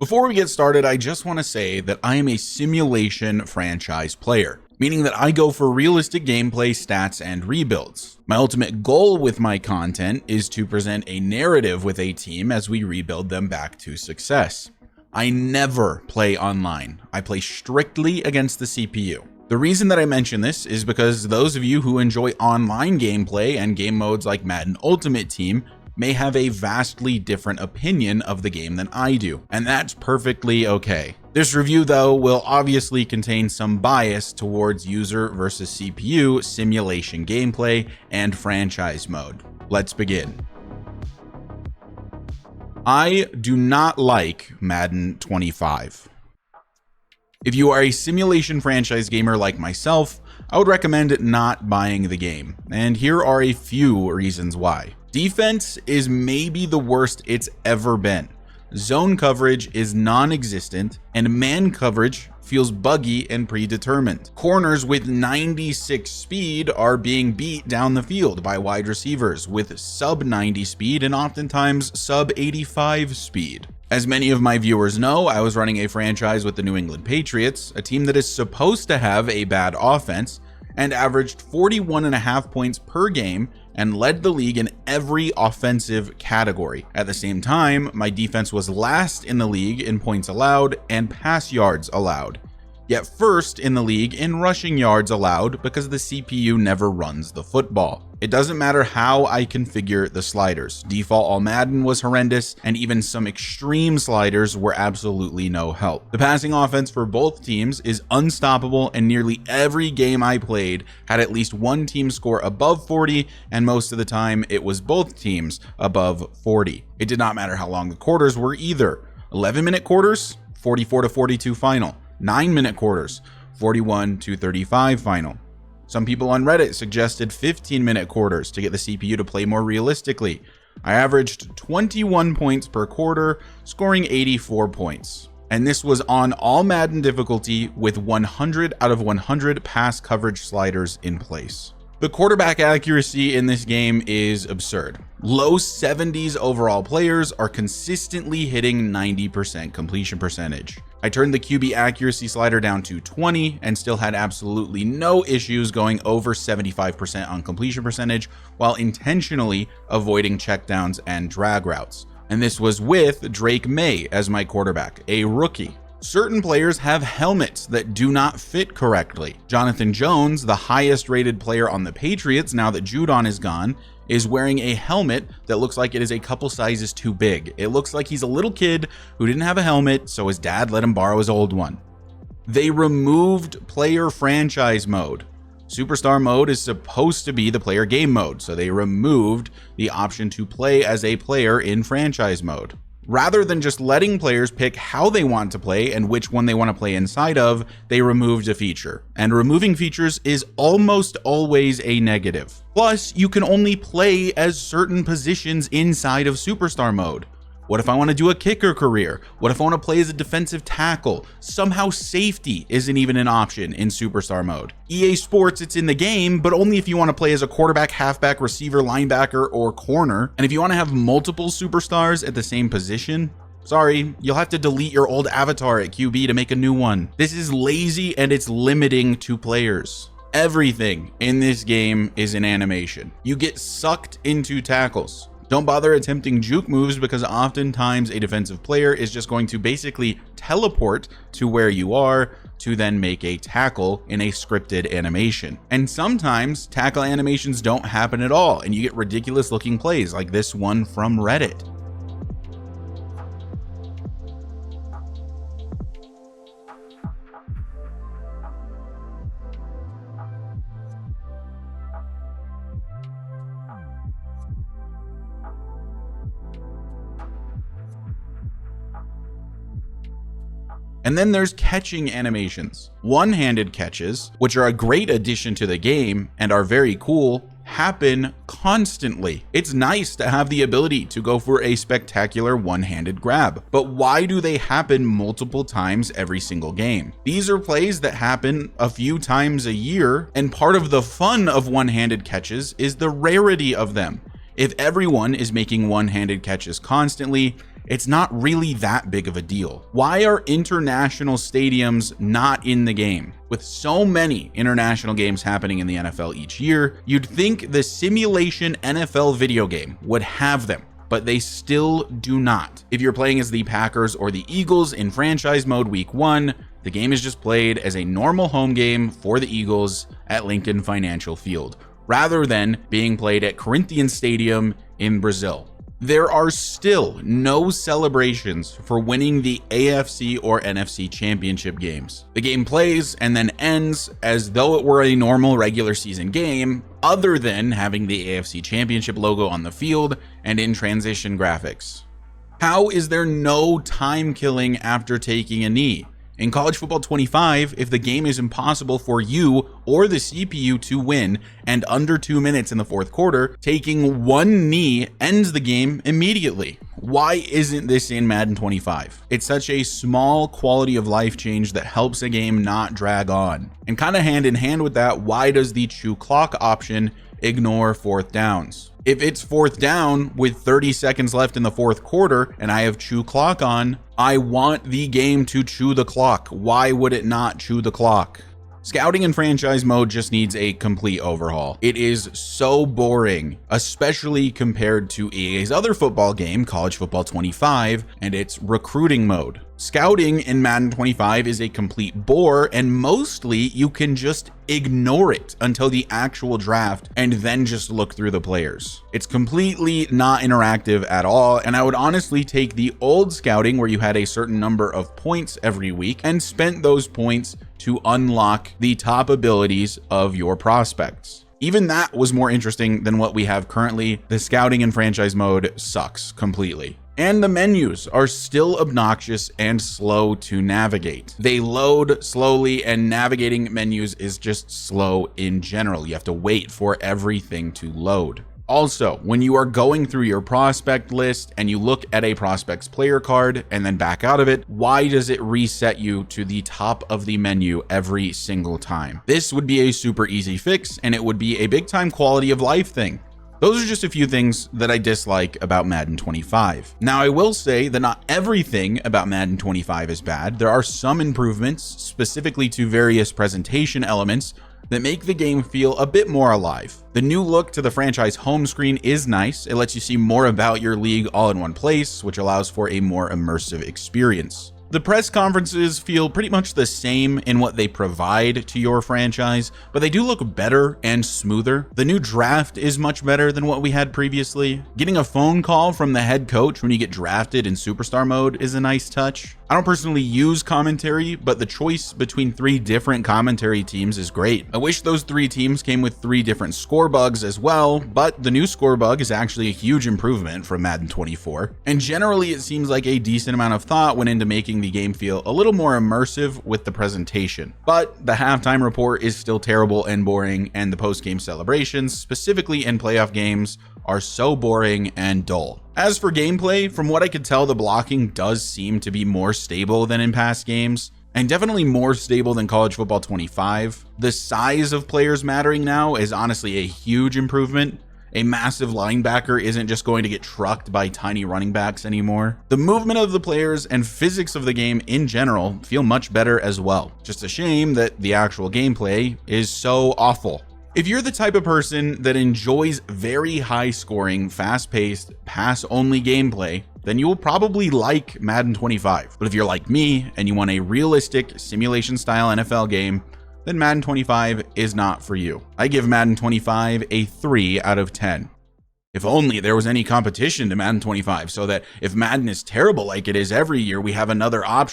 Before we get started, I just want to say that I am a simulation franchise player, meaning that I go for realistic gameplay, stats, and rebuilds. My ultimate goal with my content is to present a narrative with a team as we rebuild them back to success. I never play online. I play strictly against the CPU. The reason that I mention this is because those of you who enjoy online gameplay and game modes like Madden Ultimate Team may have a vastly different opinion of the game than I do, and that's perfectly okay. This review, though, will obviously contain some bias towards user versus CPU simulation gameplay and franchise mode. Let's begin. I do not like Madden 25. If you are a simulation franchise gamer like myself, I would recommend not buying the game, and here are a few reasons why. Defense is maybe the worst it's ever been. Zone coverage is non-existent, and man coverage feels buggy and predetermined. Corners with 96 speed are being beat down the field by wide receivers with sub 90 speed and oftentimes sub 85 speed. As many of my viewers know, I was running a franchise with the New England Patriots, a team that is supposed to have a bad offense, and averaged 41.5 points per game and led the league in every offensive category. At the same time, my defense was last in the league in points allowed and pass yards allowed, yet first in the league in rushing yards allowed because the CPU never runs the football. It doesn't matter how I configure the sliders. Default all Madden was horrendous, and even some extreme sliders were absolutely no help. The passing offense for both teams is unstoppable, and nearly every game I played had at least one team score above 40, and most of the time it was both teams above 40. It did not matter how long the quarters were either. 11-minute quarters, 44-42 final. 9-minute quarters, 41-35 final. Some people on Reddit suggested 15-minute quarters to get the CPU to play more realistically. I averaged 21 points per quarter, scoring 84 points. And this was on all Madden difficulty with 100 out of 100 pass coverage sliders in place. The quarterback accuracy in this game is absurd. Low 70s overall players are consistently hitting 90% completion percentage. I turned the QB accuracy slider down to 20 and still had absolutely no issues going over 75% on completion percentage while intentionally avoiding checkdowns and drag routes. And this was with Drake May as my quarterback, a rookie. Certain players have helmets that do not fit correctly. Jonathan Jones, the highest rated player on the Patriots now that Judon is gone, is wearing a helmet that looks like it is a couple sizes too big. It looks like he's a little kid who didn't have a helmet, so his dad let him borrow his old one. They removed player franchise mode. Superstar mode is supposed to be the player game mode, so they removed the option to play as a player in franchise mode. Rather than just letting players pick how they want to play and which one they want to play inside of, they removed a feature. And removing features is almost always a negative. Plus, you can only play as certain positions inside of Superstar mode. What if I want to do a kicker career? What if I want to play as a defensive tackle? Somehow safety isn't even an option in Superstar mode. EA Sports, it's in the game, but only if you want to play as a quarterback, halfback, receiver, linebacker, or corner. And if you want to have multiple superstars at the same position, sorry, you'll have to delete your old avatar at QB to make a new one. This is lazy and it's limiting to players. Everything in this game is in animation. You get sucked into tackles. Don't bother attempting juke moves because oftentimes a defensive player is just going to basically teleport to where you are to then make a tackle in a scripted animation. And sometimes tackle animations don't happen at all and you get ridiculous looking plays like this one from Reddit. And then there's catching animations. One-handed catches, which are a great addition to the game and are very cool, happen constantly. It's nice to have the ability to go for a spectacular one-handed grab, but why do they happen multiple times every single game? These are plays that happen a few times a year, and part of the fun of one-handed catches is the rarity of them. If everyone is making one-handed catches constantly, it's not really that big of a deal. Why are international stadiums not in the game? With so many international games happening in the NFL each year, you'd think the simulation NFL video game would have them, but they still do not. If you're playing as the Packers or the Eagles in franchise mode week 1, the game is just played as a normal home game for the Eagles at Lincoln Financial Field, rather than being played at Corinthians Stadium in Brazil. There are still no celebrations for winning the AFC or NFC championship games. The game plays and then ends as though it were a normal regular season game, other than having the AFC championship logo on the field and in transition graphics. How is there no time killing after taking a knee? In College Football 25, if the game is impossible for you or the CPU to win and under 2 minutes in the fourth quarter, taking one knee ends the game immediately. Why isn't this in Madden 25? It's such a small quality of life change that helps a game not drag on. And kind of hand in hand with that, why does the chew clock option ignore fourth downs? If it's fourth down with 30 seconds left in the fourth quarter and I have chew clock on, I want the game to chew the clock. Why would it not chew the clock? Scouting in franchise mode just needs a complete overhaul. It is so boring, especially compared to EA's other football game, College Football 25, and its recruiting mode. Scouting in Madden 25 is a complete bore, and mostly you can just ignore it until the actual draft and then just look through the players. It's completely not interactive at all, and I would honestly take the old scouting where you had a certain number of points every week and spent those points to unlock the top abilities of your prospects. Even that was more interesting than what we have currently. The scouting in franchise mode sucks completely. And the menus are still obnoxious and slow to navigate. They load slowly, and navigating menus is just slow in general. You have to wait for everything to load. Also, when you are going through your prospect list and you look at a prospect's player card and then back out of it, why does it reset you to the top of the menu every single time? This would be a super easy fix, and it would be a big time quality of life thing. Those are just a few things that I dislike about Madden 25. Now, I will say that not everything about Madden 25 is bad. There are some improvements, specifically to various presentation elements, that make the game feel a bit more alive. The new look to the franchise home screen is nice. It lets you see more about your league all in one place, which allows for a more immersive experience. The press conferences feel pretty much the same in what they provide to your franchise, but they do look better and smoother. The new draft is much better than what we had previously. Getting a phone call from the head coach when you get drafted in superstar mode is a nice touch. I don't personally use commentary, but the choice between 3 different commentary teams is great. I wish those 3 teams came with 3 different score bugs as well, but the new score bug is actually a huge improvement from Madden 24. And generally, it seems like a decent amount of thought went into making the game feel a little more immersive with the presentation. But the halftime report is still terrible and boring, and the post-game celebrations, specifically in playoff games, are so boring and dull. As for gameplay, from what I could tell, the blocking does seem to be more stable than in past games, and definitely more stable than College Football 25. The size of players mattering now is honestly a huge improvement. A massive linebacker isn't just going to get trucked by tiny running backs anymore. The movement of the players and physics of the game in general feel much better as well. Just a shame that the actual gameplay is so awful. If you're the type of person that enjoys very high scoring, fast-paced, pass-only gameplay, then you will probably like Madden 25. But if you're like me and you want a realistic simulation-style NFL game, then Madden 25 is not for you. I give Madden 25 a 3 out of 10. If only there was any competition to Madden 25, so that if Madden is terrible like it is every year, we have another option